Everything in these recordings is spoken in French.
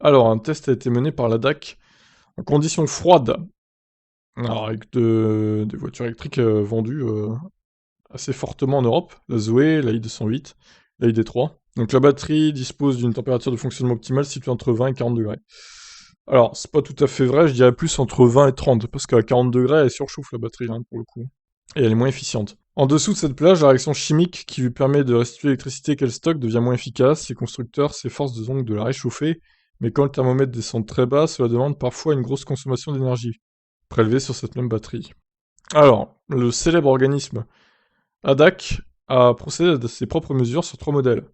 Alors, un test a été mené par la DAC en conditions froides. Alors, avec des voitures électriques vendues assez fortement en Europe, la Zoé, la i208, la ID3. Donc la batterie dispose d'une température de fonctionnement optimale située entre 20 et 40 degrés. Alors, c'est pas tout à fait vrai, je dirais plus entre 20 et 30, parce qu'à 40 degrés, elle surchauffe la batterie, hein, pour le coup. Et elle est moins efficiente. En dessous de cette plage, la réaction chimique qui lui permet de restituer l'électricité qu'elle stocke devient moins efficace. Les constructeurs s'efforcent donc de la réchauffer, mais quand le thermomètre descend très bas, cela demande parfois une grosse consommation d'énergie, prélevée sur cette même batterie. Alors, le célèbre organisme ADAC a procédé à ses propres mesures sur 3 modèles,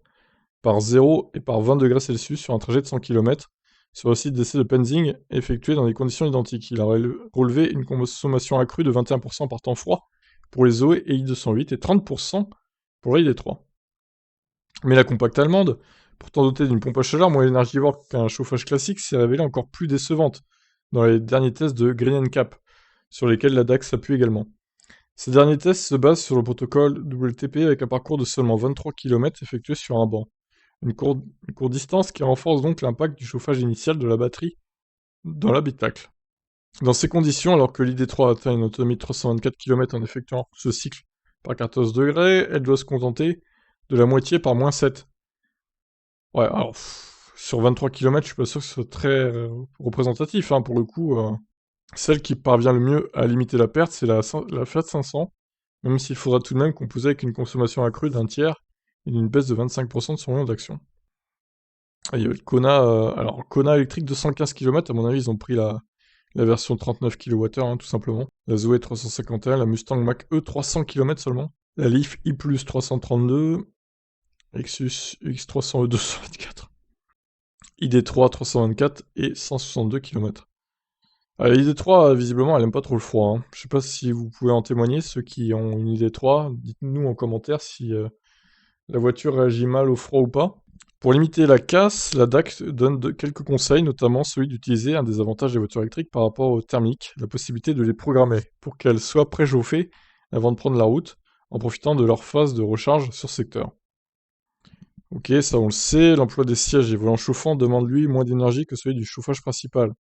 par 0 et par 20 degrés Celsius sur un trajet de 100 km, sur le site d'essai de Penzing, effectué dans des conditions identiques. Il a relevé une consommation accrue de 21% par temps froid pour les Zoé et i208 et 30% pour les ID3. Mais la compacte allemande, pourtant dotée d'une pompe à chaleur moins énergivore qu'un chauffage classique, s'est révélée encore plus décevante dans les derniers tests de Green Cap, sur lesquels la DAC s'appuie également. Ces derniers tests se basent sur le protocole WLTP avec un parcours de seulement 23 km effectué sur un banc. Une courte distance qui renforce donc l'impact du chauffage initial de la batterie dans l'habitacle. Dans ces conditions, alors que l'ID3 atteint une autonomie de 324 km en effectuant ce cycle par 14 degrés, elle doit se contenter de la moitié par moins 7. Ouais, alors, sur 23 km, je suis pas sûr que ce soit très représentatif, hein, pour le coup. Celle qui parvient le mieux à limiter la perte, c'est la Fiat 500, même s'il faudra tout de même composer avec une consommation accrue d'un tiers et d'une baisse de 25% de son rayon d'action. Ah, il y avait le Kona, alors Kona électrique 215 km, à mon avis, ils ont pris la version 39 kWh, hein, tout simplement. La Zoé 351, la Mustang Mach-E 300 km seulement. La Leaf i+ 332, Lexus X300E 224, ID3 324 et 162 km. l'ID3, visiblement, elle aime pas trop le froid, hein. Je sais pas si vous pouvez en témoigner, ceux qui ont une ID3, dites-nous en commentaire si la voiture réagit mal au froid ou pas. Pour limiter la casse, la DAC donne quelques conseils, notamment celui d'utiliser un des avantages des voitures électriques par rapport aux thermiques, la possibilité de les programmer pour qu'elles soient préchauffées avant de prendre la route, en profitant de leur phase de recharge sur secteur. Ok, ça on le sait, l'emploi des sièges et volants chauffants demande lui moins d'énergie que celui du chauffage principal,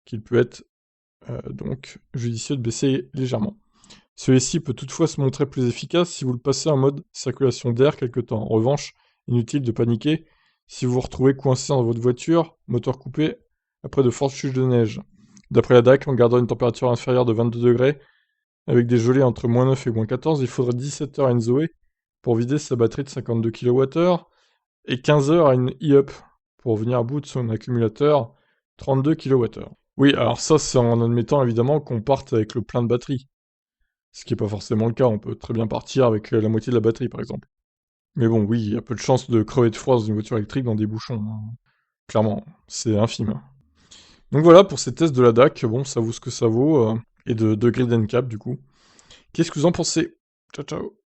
qu'il peut être donc judicieux de baisser légèrement. Celui-ci peut toutefois se montrer plus efficace si vous le passez en mode circulation d'air quelque temps. En revanche, inutile de paniquer si vous vous retrouvez coincé dans votre voiture, moteur coupé, après de fortes chutes de neige. D'après la DAC, en gardant une température inférieure de 22 degrés, avec des gelées entre moins 9 et moins 14, il faudrait 17 heures à une Zoé pour vider sa batterie de 52 kWh et 15 heures à une e-up pour venir à bout de son accumulateur 32 kWh. Oui, alors ça, c'est en admettant évidemment qu'on parte avec le plein de batterie. Ce qui n'est pas forcément le cas, on peut très bien partir avec la moitié de la batterie par exemple. Mais bon, oui, il y a peu de chances de crever de froid dans une voiture électrique dans des bouchons, hein. Clairement, c'est infime. Donc voilà pour ces tests de la DAC, bon, ça vaut ce que ça vaut, et de Grid NCAP du coup. Qu'est-ce que vous en pensez? Ciao ciao.